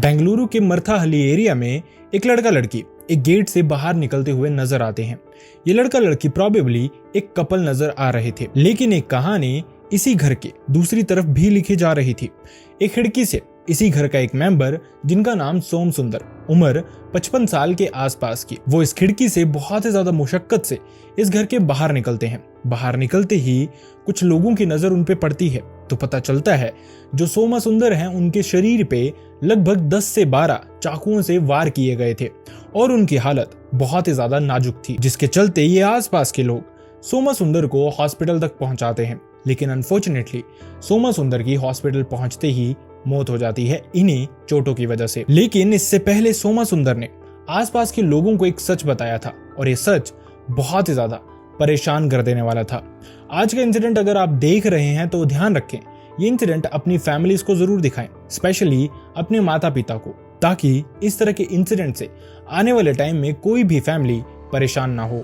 बेंगलुरु के मर्थाहली एरिया में एक लड़का लड़की एक गेट से बाहर निकलते हुए नजर आते हैं। ये लड़का लड़की प्रोबेबली एक कपल नजर आ रहे थे, लेकिन एक कहानी इसी घर के दूसरी तरफ भी लिखी जा रही थी। एक खिड़की से इसी घर का एक मेंबर जिनका नाम सोम सुंदर, उम्र 55 साल के आसपास की, वो इस खिड़की से बहुत ही ज्यादा मुशक्कत से इस घर के बाहर निकलते हैं। बाहर निकलते ही कुछ लोगों की नजर उन पे पड़ती है तो पता चलता है जो सोमा सुंदर हैं उनके शरीर पे लगभग 10 से 12 चाकुओं से वार किए गए थे और उनकी हालत बहुत ही ज्यादा नाजुक थी, जिसके चलते ये आसपास के लोग सोमा सुंदर को हॉस्पिटल तक पहुंचाते हैं। लेकिन अनफॉर्चुनेटली सोमा सुंदर की हॉस्पिटल पहुंचते ही मौत हो जाती है इन्हीं चोटों की वजह से। लेकिन इससे पहले सोमा सुंदर ने आसपास के लोगों को एक सच बताया था और ये सच बहुत ही ज्यादा परेशान कर देने वाला था। आज का इंसिडेंट अगर आप देख रहे हैं तो ध्यान रखें, ये इंसिडेंट अपनी फैमिलीज को जरूर दिखाएं, स्पेशली अपने माता पिता को, ताकि इस तरह के इंसिडेंट से आने वाले टाइम में कोई भी फैमिली परेशान ना हो।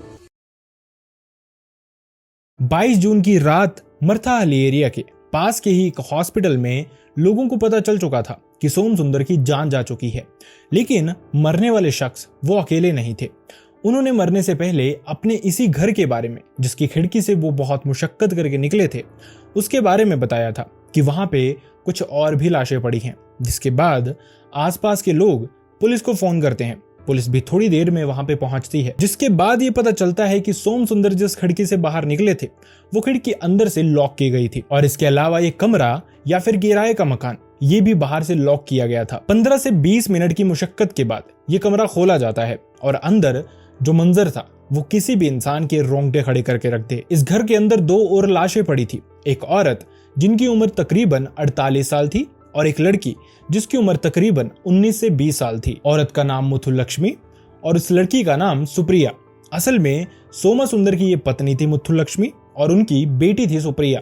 22 जून की रात मर्थाहली एरिया के पास के ही एक हॉस्पिटल में लोगों को पता चल चुका था कि सोम सुंदर की जान जा चुकी है, लेकिन मरने वाले शख्स वो अकेले नहीं थे। उन्होंने मरने से पहले अपने इसी घर के बारे में, जिसकी खिड़की से वो बहुत मुशक्कत करके निकले थे, उसके बारे में बताया था कि वहां पे कुछ और भी लाशें पड़ी हैं। जिसके बाद आसपास के लोग पुलिस को फोन करते हैं। पुलिस भी थोड़ी देर में वहां पे पहुंचती है, जिसके बाद ये पता चलता है कि सोम सुंदर जिस खिड़की से बाहर निकले थे वो खिड़की अंदर से लॉक की गई थी और इसके अलावा ये कमरा या फिर किराए का मकान ये भी बाहर से लॉक किया गया था। 15 से 20 मिनट की मुशक्कत के बाद ये कमरा खोला जाता है और अंदर जो मंजर था वो किसी भी इंसान के रोंगटे खड़े करके रख दे। इस घर के अंदर 2 और लाशें पड़ी थी, एक औरत जिनकी उम्र तकरीबन 48 साल थी और एक लड़की जिसकी उम्र तकरीबन 19 से 20 साल थी। औरत का नाम मुथुलक्ष्मी और उस लड़की का नाम सुप्रिया। असल में सोमा सुंदर की ये पत्नी थी मुथुलक्ष्मी और उनकी बेटी थी सुप्रिया।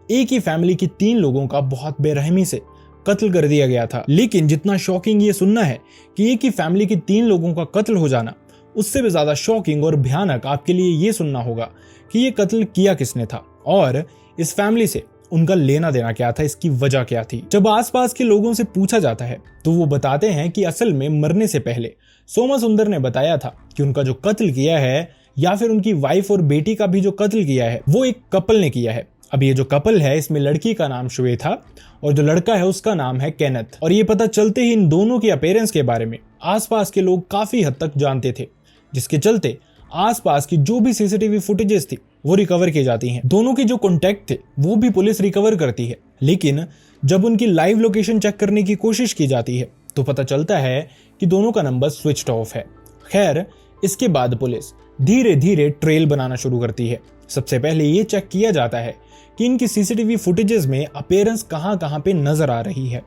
एक ही फैमिली की 3 लोगों का बहुत बेरहमी से कत्ल कर दिया गया था। लेकिन जितना शॉकिंग ये सुनना है कि एक ही फैमिली की 3 लोगों का कत्ल हो जाना, उससे भी ज्यादा शॉकिंग और भयानक आपके लिए ये सुनना होगा कि ये कत्ल किया किसने था और इस फैमिली से उनका लेना देना क्या था, इसकी वजह क्या थी। जब आसपास के लोगों से पूछा जाता है तो वो बताते हैं कि असल में मरने से पहले सोमा सुंदर ने बताया था कि उनका जो कत्ल किया है या फिर उनकी वाइफ और बेटी का भी जो कत्ल किया है वो एक कपल ने किया है। अब ये जो कपल है इसमें लड़की का नाम श्वेता और जो लड़का है उसका नाम है केनेथ। और ये पता चलते ही इन दोनों की अपीयरेंस के बारे में आसपास के लोग काफी हद तक जानते थे, जिसके चलते आसपास की जो भी सीसीटीवी फुटेजेस थी वो रिकवर की जाती हैं। दोनों के जो कॉन्टैक्ट थे वो भी पुलिस रिकवर करती है, लेकिन जब उनकी लाइव लोकेशन चेक करने की कोशिश की जाती है तो पता चलता है कि दोनों का नंबर स्विच्ड ऑफ है। खैर, इसके बाद पुलिस धीरे धीरे ट्रेल बनाना शुरू करती है। सबसे पहले ये चेक किया जाता है कि इनकी सीसीटीवी फुटेजेस में अपीयरेंस कहां पे नजर आ रही है।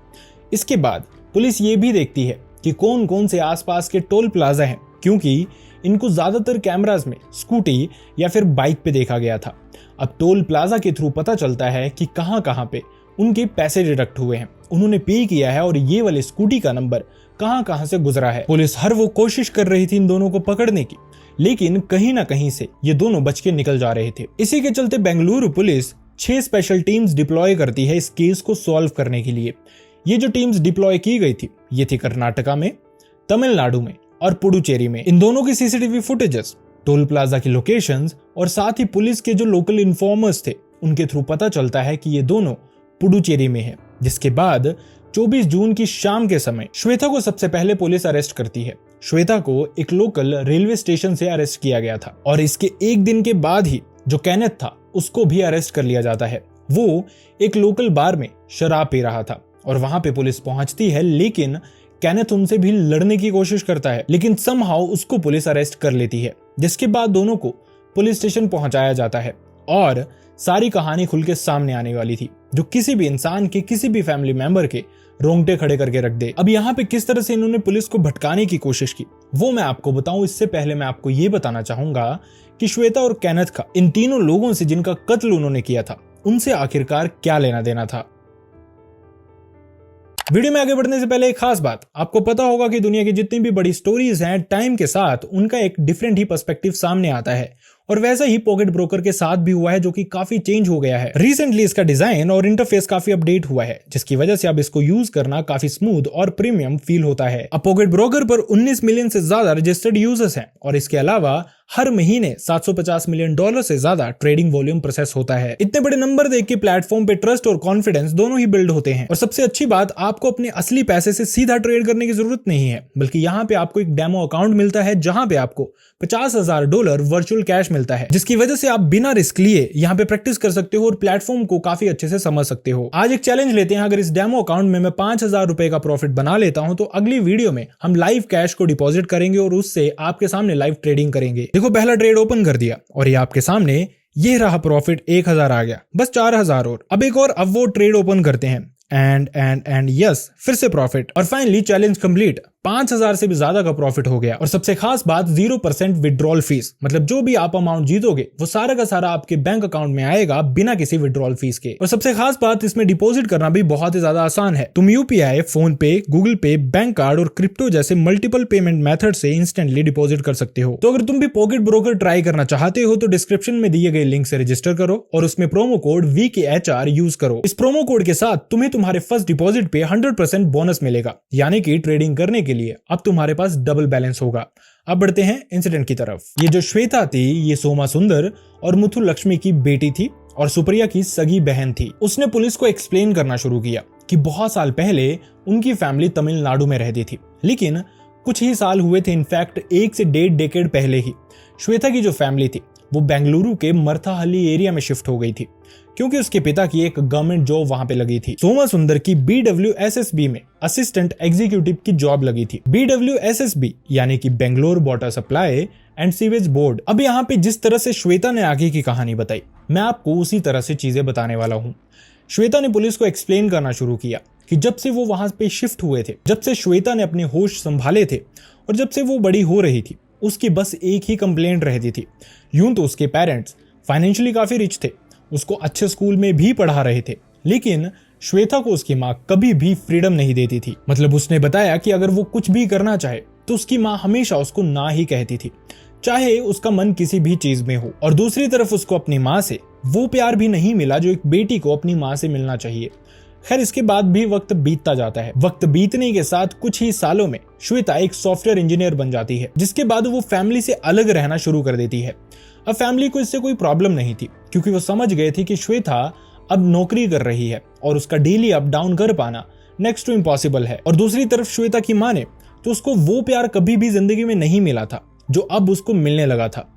इसके बाद पुलिस ये भी देखती है कि कौन कौन से आसपास के टोल प्लाजा हैं, क्योंकि इनको ज्यादातर कैमरास में स्कूटी या फिर बाइक पे देखा गया था। अब टोल प्लाजा के थ्रू पता चलता है कि कहां पे उनके पैसे डिडक्ट हुए हैं, उन्होंने पे किया है और ये वाले स्कूटी का नंबर कहां से गुजरा है। पुलिस हर वो कोशिश कर रही थी इन दोनों को पकड़ने की, लेकिन कहीं ना कहीं से ये दोनों बच के निकल जा रहे थे। इसी के चलते Bengaluru police 6 special teams deploy करती है इस केस को सॉल्व करने के लिए। ये जो टीम्स डिप्लॉय की गई थी ये थी कर्नाटका में, तमिलनाडु में और पुडुचेरी में। इन दोनों की सीसीटीवी फुटेजेस, टोल प्लाजा की लोकेशंस और साथ ही पुलिस के जो लोकल इन्फॉर्मर्स थे उनके थ्रू पता चलता है कि ये दोनों पुडुचेरी में है। जिसके बाद 24 जून की शाम के समय श्वेता को सबसे पहले पुलिस अरेस्ट करती है। श्वेता को एक लोकल रेलवे स्टेशन से अरेस्ट किया गया था और इसके एक दिन के बाद ही जो केनेथ था उसको भी अरेस्ट कर लिया जाता है। वो एक लोकल बार में शराब पी रहा था और वहां पे पुलिस पहुंचती है, लेकिन केनेथ उनसे भी लड़ने की कोशिश करता है, लेकिन समहाउ उसको पुलिस अरेस्ट कर लेती है। जिसके बाद दोनों को पुलिस स्टेशन पहुंचाया जाता है और सारी कहानी खुल के सामने आने वाली थी, जो किसी भी इंसान के, किसी भी फैमिली मेंबर के रोंगटे खड़े करके रख दे। अब यहाँ पे किस तरह से इन्होंने पुलिस को भटकाने की कोशिश की वो मैं आपको बताऊं, इससे पहले मैं आपको ये बताना चाहूंगा कि श्वेता और केनेथ का इन तीनों लोगों से जिनका कत्ल उन्होंने किया था उनसे आखिरकार क्या लेना देना था। वीडियो में आगे बढ़ने से पहले एक खास बात, आपको पता होगा कि दुनिया की जितनी भी बड़ी स्टोरीज हैं टाइम के साथ उनका एक डिफरेंट ही पर्सपेक्टिव सामने आता है और वैसा ही पॉकेट ब्रोकर के साथ भी हुआ है, जो कि काफी चेंज हो गया है। रिसेंटली इसका डिजाइन और इंटरफेस काफी अपडेट हुआ है, जिसकी वजह से अब इसको यूज करना काफी स्मूथ और प्रीमियम फील होता है। अब पॉकेट ब्रोकर पर 19 मिलियन से ज्यादा रजिस्टर्ड यूजर्स हैं और इसके अलावा हर महीने $750 मिलियन से ज्यादा ट्रेडिंग वॉल्यूम प्रोसेस होता है। इतने बड़े नंबर देख के प्लेटफॉर्म पे ट्रस्ट और कॉन्फिडेंस दोनों ही बिल्ड होते हैं। और सबसे अच्छी बात, आपको अपने असली पैसे से सीधा ट्रेड करने की जरूरत नहीं है, बल्कि यहाँ पे आपको एक डेमो अकाउंट मिलता है जहां पे आपको $50,000 वर्चुअल कैश मिलता है, जिसकी वजह से आप बिना रिस्क लिए यहाँ पे प्रैक्टिस कर सकते हो और प्लेटफॉर्म को काफी अच्छे से समझ सकते हो। आज एक चैलेंज लेते हैं, अगर इस डेमो अकाउंट में मैं $5,000 का प्रॉफिट बना लेता हूं तो अगली वीडियो में हम लाइव कैश को डिपॉजिट करेंगे और उससे आपके सामने लाइव ट्रेडिंग करेंगे। देखो, पहला ट्रेड ओपन कर दिया और ये आपके सामने ये रहा प्रॉफिट 1,000 आ गया, बस 4,000 और अब एक और अब वो ट्रेड ओपन करते हैं एंड यस, फिर से प्रॉफिट और फाइनली चैलेंज कंप्लीट। 5,000 से भी ज्यादा का प्रॉफिट हो गया। और सबसे खास बात, 0% विड्रॉल फीस, मतलब जो भी आप अमाउंट जीतोगे वो सारा का सारा आपके बैंक अकाउंट में आएगा बिना किसी विड्रॉल फीस के। और सबसे खास बात, इसमें डिपॉजिट करना भी बहुत ही ज्यादा आसान है। तुम यूपीआई, फोन पे, गूगल पे, बैंक कार्ड और क्रिप्टो जैसे मल्टीपल पेमेंट मेथड से इंस्टेंटली डिपॉजिट कर सकते हो। तो अगर तुम भी पॉकेट ब्रोकर ट्राई करना चाहते हो तो डिस्क्रिप्शन में दिए गए लिंक से रजिस्टर करो और उसमें प्रोमो कोड VKHR यूज करो। इस प्रोमो कोड के साथ तुम्हें तुम्हारे फर्स्ट डिपॉजिट पे 100% बोनस मिलेगा, यानी कि ट्रेडिंग करने के लिए अब तुम्हारे पास डबल बैलेंस होगा। अब बढ़ते हैं इंसिडेंट की तरफ। ये जो श्वेता थी, ये सोमा सुंदर और मुथु लक्ष्मी की बेटी थी और सुप्रिया की सगी बहन थी। उसने पुलिस को एक्सप्लेन करना शुरू किया कि बहुत साल पहले उनकी फैमिली तमिलनाडु में रहती थी, लेकिन कुछ ही साल हुए थे, इनफैक्ट 1 से 1.5 डेकेड पहले ही श्वेता की जो फैमिली थी वो बेंगलुरु के मर्थाहल्ली एरिया में शिफ्ट हो गई थी, क्योंकि उसके पिता की एक गवर्नमेंट जॉब वहां पे लगी थी। सोमा सुंदर की BWSSB में असिस्टेंट एग्जीक्यूटिव की जॉब लगी थी। BWSSB यानी कि Bangalore water supply and sewage board. अब यहाँ पे जिस तरह से श्वेता ने आगे की कहानी बताई, मैं आपको उसी तरह से चीजें बताने वाला हूँ। श्वेता ने पुलिस को एक्सप्लेन करना शुरू किया कि जब से वो वहां पे शिफ्ट हुए थे, जब से श्वेता ने अपने होश संभाले थे और जब से वो बड़ी हो रही थी, उसकी बस एक ही कंप्लेंट रहती थी। यूं तो उसके पेरेंट्स फाइनेंशियली काफी रिच थे, उसको अच्छे स्कूल में भी पढ़ा रहे थे, लेकिन श्वेता को उसकी माँ कभी भी फ्रीडम नहीं देती थी। मतलब उसने बताया कि अगर वो कुछ भी करना चाहे तो उसकी माँ हमेशा उसको ना ही कहती थी, चाहे उसका मन किसी भी चीज में हो। और दूसरी तरफ उसको अपनी माँ से वो प्यार भी नहीं मिला जो एक बेटी को अपनी माँ से मिलना चाहिए। खैर, इसके बाद भी वक्त बीतता जाता है। वक्त बीतने के साथ कुछ ही सालों में श्वेता एक सॉफ्टवेयर इंजीनियर बन जाती है, जिसके बाद वो फैमिली से अलग रहना शुरू कर देती है। अब फैमिली को इससे कोई प्रॉब्लम नहीं थी, क्योंकि वो समझ गए थे कि श्वेता अब नौकरी कर रही है और उसका डेली अप डाउन कर पाना नेक्स्ट टू इम्पॉसिबल है। और दूसरी तरफ श्वेता की माँ ने तो उसको वो प्यार कभी भी जिंदगी में नहीं मिला था जो अब उसको मिलने लगा था।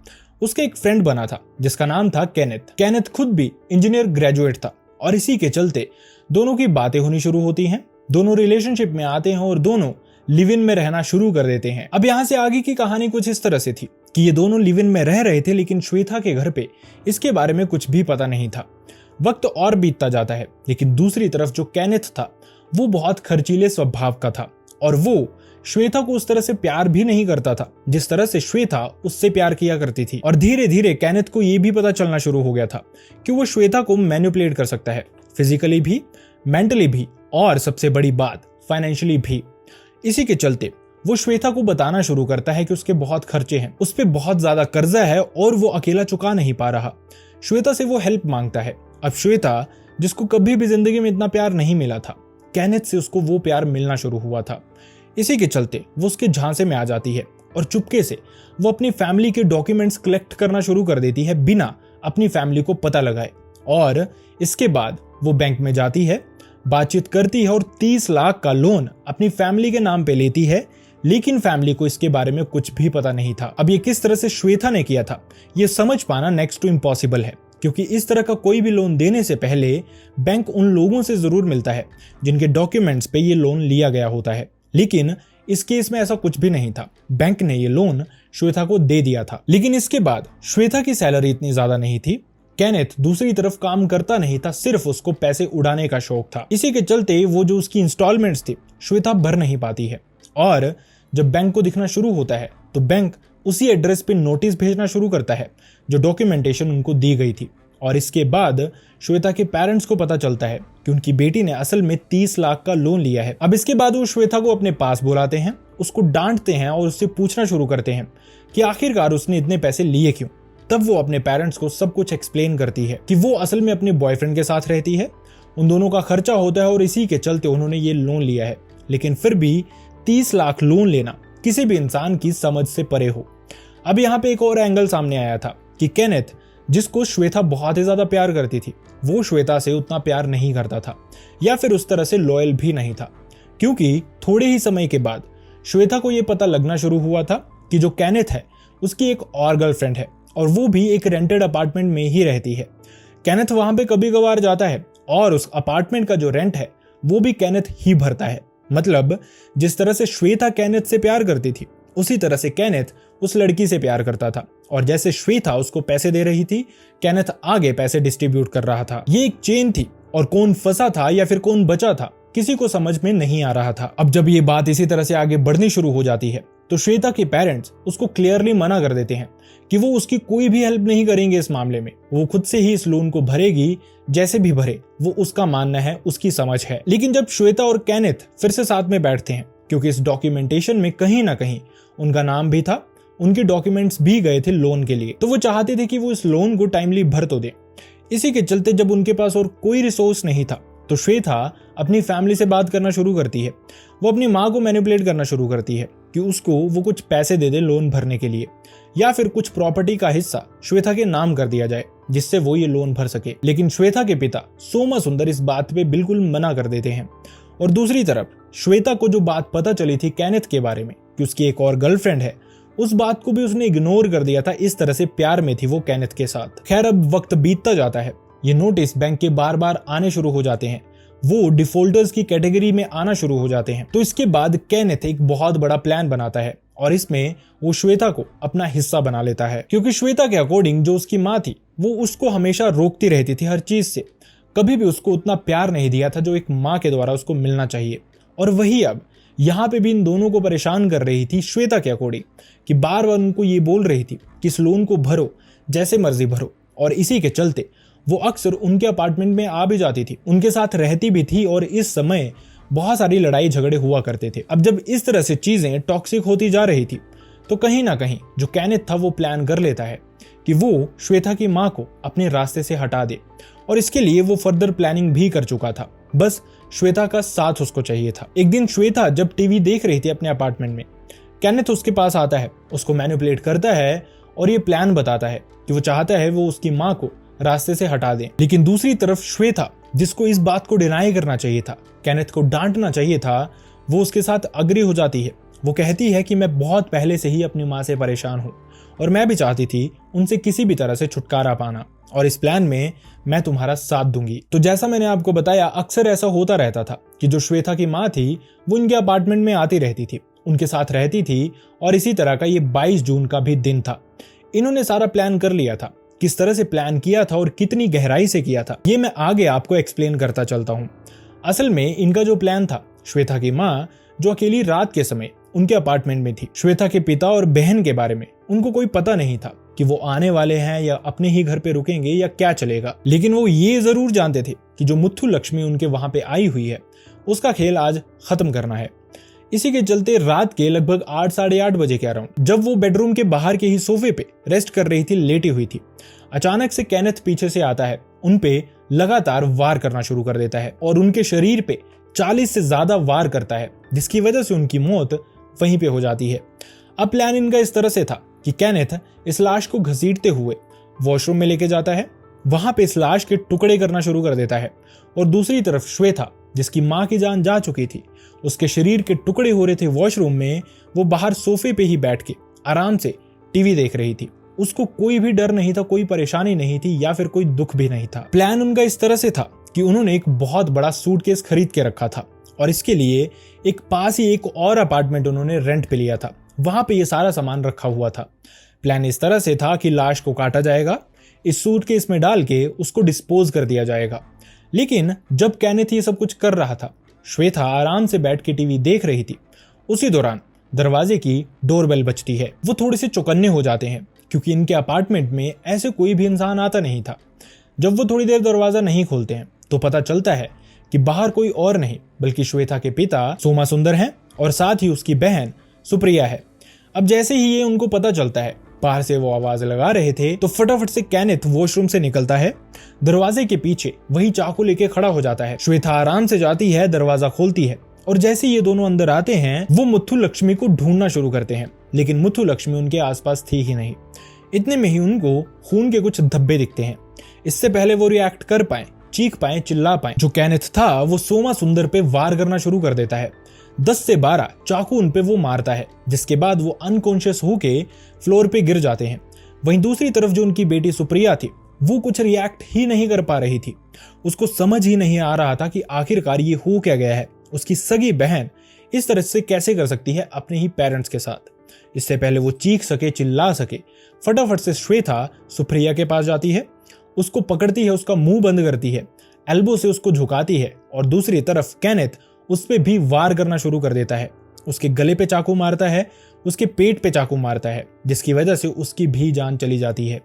उसका एक फ्रेंड बना था जिसका नाम था केनेथ। केनेथ खुद भी इंजीनियर ग्रेजुएट था और इसी के चलते दोनों की बातें होनी शुरू होती हैं, दोनों रिलेशनशिप में आते हैं और दोनों लिव इन में रहना शुरू कर देते हैं। अब यहाँ से आगे की कहानी कुछ इस तरह से थी कि ये दोनों लिव इन में रह रहे थे, लेकिन श्वेता के घर पे इसके बारे में कुछ भी पता नहीं था। वक्त और बीतता जाता है, लेकिन दूसरी तरफ जो केनेथ था वो बहुत खर्चीले स्वभाव का था और वो श्वेता को उस तरह से प्यार भी नहीं करता था जिस तरह से श्वेता उससे प्यार किया करती थी। और धीरे धीरे केनेथ को ये भी पता चलना शुरू हो गया था कि वो श्वेता को मैनिपुलेट कर सकता है, फिजिकली भी, मेंटली भी और सबसे बड़ी बात फाइनेंशियली भी। इसी के चलते वो श्वेता को बताना शुरू करता है कि उसके बहुत खर्चे हैं, उस पे बहुत ज्यादा कर्जा है और वो अकेला चुका नहीं पा रहा। श्वेता से वो हेल्प मांगता है। अब श्वेता, जिसको कभी भी जिंदगी में इतना प्यार नहीं मिला था, केनेथ से उसको वो प्यार मिलना शुरू हुआ था। इसी के चलते वो उसके झांसे में आ जाती है और चुपके से वो अपनी फैमिली के डॉक्यूमेंट्स कलेक्ट करना शुरू कर देती है बिना अपनी फैमिली को पता लगाए। और इसके बाद वो बैंक में जाती है, बातचीत करती है और 30 लाख का लोन अपनी फैमिली के नाम पे लेती है, लेकिन फैमिली को इसके बारे में कुछ भी पता नहीं था। अब ये किस तरह से श्वेता ने किया था ये समझ पाना नेक्स्ट टू इम्पॉसिबल है, क्योंकि इस तरह का कोई भी लोन देने से पहले बैंक उन लोगों से जरूर मिलता है जिनके डॉक्यूमेंट्स पे ये लोन लिया गया होता है। लेकिन इस केस में ऐसा कुछ भी नहीं था, बैंक ने ये लोन श्वेता को दे दिया था। लेकिन इसके बाद श्वेता की सैलरी इतनी ज्यादा नहीं थी, केनेथ दूसरी तरफ काम करता नहीं था, सिर्फ उसको पैसे उड़ाने का शौक था। इसी के चलते वो जो उसकी इंस्टॉलमेंट्स थी श्वेता भर नहीं पाती है और जब बैंक को दिखना शुरू होता है तो बैंक उसी एड्रेस पे नोटिस भेजना शुरू करता है जो डॉक्यूमेंटेशन उनको दी गई थी। और इसके बाद श्वेता के पेरेंट्स को पता चलता है कि उनकी बेटी ने असल में 30 लाख का लोन लिया है। अब इसके बाद वो श्वेता को अपने पास बुलाते हैं, उसको डांटते हैं और उससे पूछना शुरू करते हैं कि आखिरकार उसने इतने पैसे लिए क्यों। तब वो अपने पेरेंट्स को सब कुछ एक्सप्लेन करती है कि वो असल में अपने बॉयफ्रेंड के साथ रहती है, उन दोनों का खर्चा होता है और इसी के चलते उन्होंने ये लोन लिया है। लेकिन फिर भी 30 लाख लोन लेना किसी भी इंसान की समझ से परे हो। अब यहाँ पे एक और एंगल सामने आया था कि केनेथ, जिसको श्वेता बहुत ही ज्यादा प्यार करती थी, वो श्वेता से उतना प्यार नहीं करता था या फिर उस तरह से लॉयल भी नहीं था, क्योंकि थोड़े ही समय के बाद श्वेता को यह पता लगना शुरू हुआ था कि जो केनेथ है उसकी एक और गर्लफ्रेंड है और वो भी एक रेंटेड अपार्टमेंट में ही रहती है। केनेथ वहां पे कभी कभार जाता है और उस अपार्टमेंट का जो रेंट है वो भी केनेथ ही भरता है। मतलब जिस तरह से श्वेता केनेथ से प्यार करती थी, उसी तरह से केनेथ उस लड़की से प्यार करता था और जैसे श्वेता उसको पैसे दे रही थी, केनेथ आगे पैसे डिस्ट्रीब्यूट कर रहा था। ये एक चेन थी और कौन फंसा था या फिर कौन बचा था किसी को समझ में नहीं आ रहा था। अब जब ये बात इसी तरह से आगे बढ़नी शुरू हो जाती है तो श्वेता के पेरेंट्स उसको क्लियरली मना कर देते हैं कि वो उसकी कोई भी हेल्प नहीं करेंगे इस मामले में, वो खुद से ही इस लोन को भरेगी, जैसे भी भरे, वो उसका मानना है, उसकी समझ है। लेकिन जब श्वेता और केनेथ फिर से साथ में बैठते हैं, क्योंकि इस डॉक्यूमेंटेशन में कहीं ना कहीं उनका नाम भी था, उनके डॉक्यूमेंट्स भी गए थे लोन के लिए, तो वो चाहते थे कि वो इस लोन को टाइमली भर तो दे। इसी के चलते जब उनके पास और कोई रिसोर्स नहीं था तो श्वेता अपनी फैमिली से बात करना शुरू करती है। वो अपनी माँ को मैनिपुलेट करना शुरू करती है कि उसको वो कुछ पैसे दे दे लोन भरने के लिए, या फिर कुछ प्रॉपर्टी का हिस्सा श्वेता के नाम कर दिया जाए जिससे वो ये लोन भर सके। लेकिन श्वेता के पिता सोमा सुंदर इस बात पे बिल्कुल मना कर देते हैं। और दूसरी तरफ श्वेता को जो बात पता चली थी केनेथ के बारे में कि उसकी एक और गर्लफ्रेंड है, उस बात को भी उसने इग्नोर कर दिया था। इस तरह से प्यार में थी वो केनेथ के साथ। खैर, अब वक्त बीतता जाता है, ये नोटिस बैंक के बार बार आने शुरू हो जाते हैं, वो डिफॉल्टर्स की कैटेगरी में आना शुरू हो जाते हैं। तो इसके बाद केनेथ एक बहुत बड़ा प्लान बनाता है और इसमें वो श्वेता को अपना हिस्सा बना लेता है, क्योंकि श्वेता के अकॉर्डिंग जो उसकी माँ थी वो उसको हमेशा रोकती रहती थी हर चीज से, कभी भी उसको उतना प्यार नहीं दिया था जो एक माँ के द्वारा उसको मिलना चाहिए। और वही अब यहाँ पे भी इन दोनों को परेशान कर रही थी श्वेता के अकॉर्डिंग कि बार बार उनको ये बोल रही थी कि इस लोन को भरो, जैसे मर्जी भरो, और इसी के चलते वो अक्सर उनके अपार्टमेंट में आ भी जाती थी, उनके साथ रहती भी थी और इस समय बहुत सारी लड़ाई झगड़े हुआ करते थे। अब जब इस तरह से चीजें टॉक्सिक होती जा रही थी तो कहीं ना कहीं जो केनेथ था वो प्लान कर लेता है कि वो श्वेता की माँ को अपने रास्ते से हटा दे, और इसके लिए वो फर्दर प्लानिंग भी कर चुका था, बस श्वेता का साथ उसको चाहिए था। एक दिन श्वेता जब टीवी देख रही थी अपने अपार्टमेंट में, केनेथ उसके पास आता है, उसको मैनिपुलेट करता है और ये प्लान बताता है कि वो चाहता है वो उसकी माँ को रास्ते से हटा दें। लेकिन दूसरी तरफ श्वेता, जिसको इस बात को डिनाई करना चाहिए था, केनेथ को डांटना चाहिए था, वो उसके साथ अग्री हो जाती है। वो कहती है कि मैं बहुत पहले से ही अपनी माँ से परेशान हूँ और मैं भी चाहती थी उनसे किसी भी तरह से छुटकारा पाना, और इस प्लान में मैं तुम्हारा साथ दूंगी। तो जैसा मैंने आपको बताया, अक्सर ऐसा होता रहता था कि जो श्वेता की माँ थी वो इनके अपार्टमेंट में आती रहती थी, उनके साथ रहती थी, और इसी तरह का ये 22 जून का भी दिन था। इन्होंने सारा प्लान कर लिया था। किस तरह से प्लान किया था और कितनी गहराई से किया था ये मैं आगे आपको एक्सप्लेन करता चलता हूँ। असल में इनका जो प्लान था, श्वेता की माँ जो अकेली रात के समय उनके अपार्टमेंट में थी, श्वेता के पिता और बहन के बारे में उनको कोई पता नहीं था कि वो आने वाले हैं या अपने ही घर पे रुकेंगे या क्या चलेगा। लेकिन वो ये जरूर जानते थे कि जो मुथु लक्ष्मी उनके वहां पे आई हुई है उसका खेल आज खत्म करना है। इसी के चलते रात के लगभग 8 साढ़े 8 बजे के अराउंड, जब वो बेडरूम के बाहर के ही सोफे पे रेस्ट कर रही थी, लेटी हुई थी, अचानक से केनेथ पीछे से आता है, उनपे लगातार वार करना शुरू कर देता है और उनके शरीर पे 40 से ज्यादा वार करता है, जिसकी वजह से उनकी मौत वहीं पे हो जाती है। अब प्लान इनका इस तरह से था कि केनेथ इस लाश को घसीटते हुए वॉशरूम में लेके जाता है, वहां पे इस लाश के टुकड़े करना शुरू कर देता है, और दूसरी तरफ श्वेता, जिसकी माँ की जान जा चुकी थी, उसके शरीर के टुकड़े हो रहे थे वॉशरूम में, वो बाहर सोफे पे ही बैठ के आराम से टीवी देख रही थी। उसको कोई भी डर नहीं था, कोई परेशानी नहीं थी या फिर कोई दुख भी नहीं था। प्लान उनका इस तरह से था कि उन्होंने एक बहुत बड़ा सूटकेस खरीद के रखा था और इसके लिए एक पास ही एक और अपार्टमेंट उन्होंने रेंट पे लिया था, वहां पे ये सारा सामान रखा हुआ था। प्लान इस तरह से था कि लाश को काटा जाएगा, इस सूटकेस में डाल के उसको डिस्पोज कर दिया जाएगा। लेकिन जब केनेथ ये सब कुछ कर रहा था, श्वेता आराम से बैठ के टीवी देख रही थी, उसी दौरान दरवाजे की डोरबेल बजती है। वो थोड़े से चौकन्ने हो जाते हैं क्योंकि इनके अपार्टमेंट में ऐसे कोई भी इंसान आता नहीं था। जब वो थोड़ी देर दरवाजा नहीं खोलते हैं तो पता चलता है कि बाहर कोई और नहीं बल्कि श्वेता के पिता सोमा सुंदर हैं और साथ ही उसकी बहन सुप्रिया है। अब जैसे ही ये उनको पता चलता है, बाहर से वो आवाज लगा रहे थे तो फटाफट से केनेथ वॉशरूम से निकलता है। दरवाजे के पीछे वही चाकू लेके खड़ा हो जाता है। श्वेता आराम से जाती है, दरवाजा खोलती है और जैसे ये दोनों अंदर आते हैं वो मुथुलक्ष्मी को ढूंढना शुरू करते हैं, लेकिन मुथुलक्ष्मी उनके आसपास थी ही नहीं। इतने में ही उनको खून के कुछ धब्बे दिखते हैं। इससे पहले वो रिएक्ट कर पाए, चीख पाए, चिल्ला पाए, जो केनेथ था वो सोमा सुंदर पे वार करना शुरू कर देता है। 10 से 12 चाकू उन पे वो मारता है, जिसके बाद वो अनकॉन्शियस होके फ्लोर पे गिर जाते हैं। वहीं दूसरी तरफ जो उनकी बेटी सुप्रिया थी वो कुछ रिएक्ट ही नहीं कर पा रही थी। उसको समझ ही नहीं आ रहा था कि आखिरकार ये हो क्या गया है। उसकी सगी बहन इस तरह से कैसे कर सकती है अपने ही पेरेंट्स के साथ। इससे पहले वो चीख सके, चिल्ला सके, फटाफट से श्वेता सुप्रिया के पास जाती है, उसको पकड़ती है, उसका मुंह बंद करती है, एल्बो से उसको झुकाती है और दूसरी तरफ केनेथ उस पे भी वार करना शुरू कर देता है। उसके गले पे चाकू मारता है, उसके पेट पे चाकू मारता है, जिसकी वजह से उसकी भी जान चली जाती है।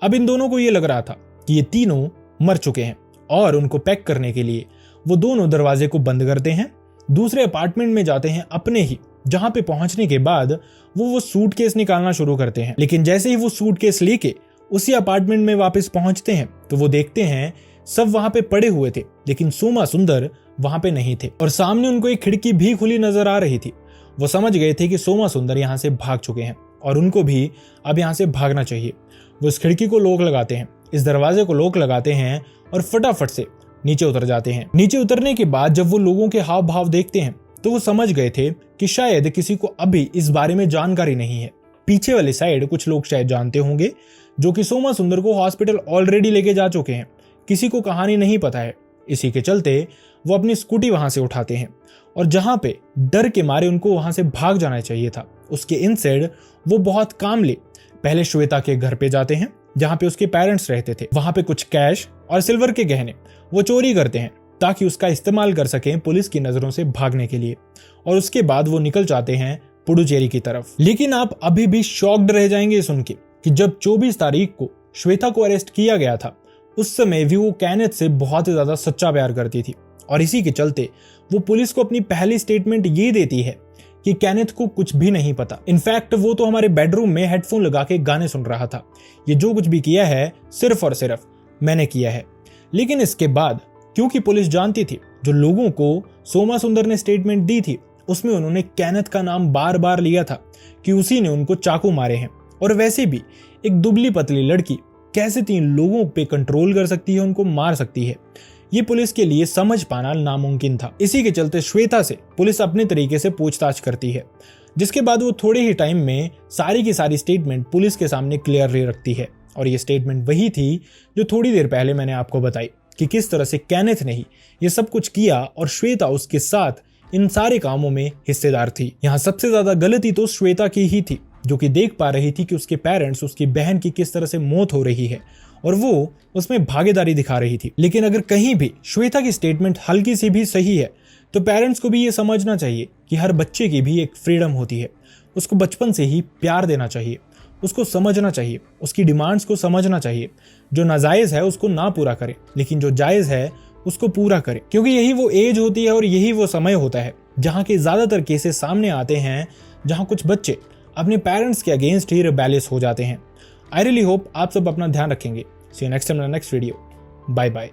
अब इन दोनों को ये लग रहा था कि ये तीनों मर चुके हैं और उनको पैक करने के लिए वो दोनों दरवाजे को बंद करते हैं, दूसरे अपार्टमेंट में जाते हैं अपने ही, जहां पे पहुंचने के बाद वो सूटकेस निकालना शुरू करते हैं। लेकिन जैसे ही वो सूटकेस लेके उसी अपार्टमेंट में वापस पहुंचते हैं तो वो देखते हैं सब वहां पे पड़े हुए थे, लेकिन सोमा सुंदर वहां पे नहीं थे और सामने उनको एक खिड़की भी खुली नजर आ रही थी। वो समझ गए थे कि सोमा सुंदर यहाँ से भाग चुके हैं और उनको भी अब यहाँ से भागना चाहिए। वो इस खिड़की को लॉक लगाते हैं, इस दरवाजे को लॉक लगाते हैं और फटाफट से नीचे उतर जाते हैं। नीचे उतरने के बाद जब वो लोगों के हाव भाव देखते हैं तो वो समझ गए थे कि शायद किसी को अभी इस बारे में जानकारी नहीं है। पीछे वाली साइड कुछ लोग शायद जानते होंगे, जो कि सोमा सुंदर को हॉस्पिटल ऑलरेडी लेके जा चुके हैं। किसी को कहानी नहीं पता है। इसी के चलते वो अपनी स्कूटी वहां से उठाते हैं और जहां पे डर के मारे उनको वहां से भाग जाना चाहिए था, उसके इनसाइड वो बहुत कामली पहले श्वेता के घर पे जाते हैं जहां पे उसके पेरेंट्स रहते थे। वहां पे कुछ कैश और सिल्वर के गहने वो चोरी करते हैं ताकि उसका इस्तेमाल कर सकें पुलिस की नजरों से भागने के लिए, और उसके बाद वो निकल जाते हैं पुडुचेरी की तरफ। लेकिन आप अभी भी शॉक्ड रह जाएंगे सुन के कि जब 24 तारीख को श्वेता को अरेस्ट किया गया था उस समय भी वो केनेथ से बहुत ही ज्यादा सच्चा प्यार करती थी, और इसी के चलते वो पुलिस को अपनी पहली स्टेटमेंट ये देती है कि केनेथ को कुछ भी नहीं पता। इनफैक्ट वो तो हमारे बेडरूम में हेडफोन लगा के गाने सुन रहा था। ये जो कुछ भी किया है सिर्फ और सिर्फ मैंने किया है। लेकिन इसके बाद क्योंकि पुलिस जानती थी जो लोगों को सोमा सुंदर ने स्टेटमेंट दी थी उसमें उन्होंने केनेथ का नाम बार बार लिया था कि उसी ने उनको चाकू मारे हैं, और वैसे भी एक दुबली पतली लड़की कैसे 3 लोगों पे कंट्रोल कर सकती है, उनको मार सकती है, ये पुलिस के लिए समझ पाना नामुमकिन था। इसी के चलते श्वेता से पुलिस अपने तरीके से पूछताछ करती है, जिसके बाद वो थोड़े ही टाइम में सारी की सारी स्टेटमेंट पुलिस के सामने क्लियरली रखती है। और ये स्टेटमेंट वही थी जो थोड़ी देर पहले मैंने आपको बताई कि किस तरह से केनेथ ने ही ये सब कुछ किया और श्वेता उसके साथ इन सारे कामों में हिस्सेदार थी। यहाँ सबसे ज्यादा गलती तो श्वेता की ही थी, जो कि देख पा रही थी कि उसके पेरेंट्स, उसकी बहन की किस तरह से मौत हो रही है और वो उसमें भागीदारी दिखा रही थी। लेकिन अगर कहीं भी श्वेता की स्टेटमेंट हल्की सी भी सही है तो पेरेंट्स को भी ये समझना चाहिए कि हर बच्चे की भी एक फ्रीडम होती है। उसको बचपन से ही प्यार देना चाहिए, उसको समझना चाहिए, उसकी डिमांड्स को समझना चाहिए। जो नाजायज है उसको ना पूरा करे, लेकिन जो जायज है उसको पूरा करे, क्योंकि यही वो एज होती है और यही वो समय होता है जहाँ के ज्यादातर केसेस सामने आते हैं जहाँ कुछ बच्चे अपने पेरेंट्स के अगेंस्ट ही रिबेलियस हो जाते हैं। आई रियली होप आप सब अपना ध्यान रखेंगे। See you next time in the next video. Bye bye.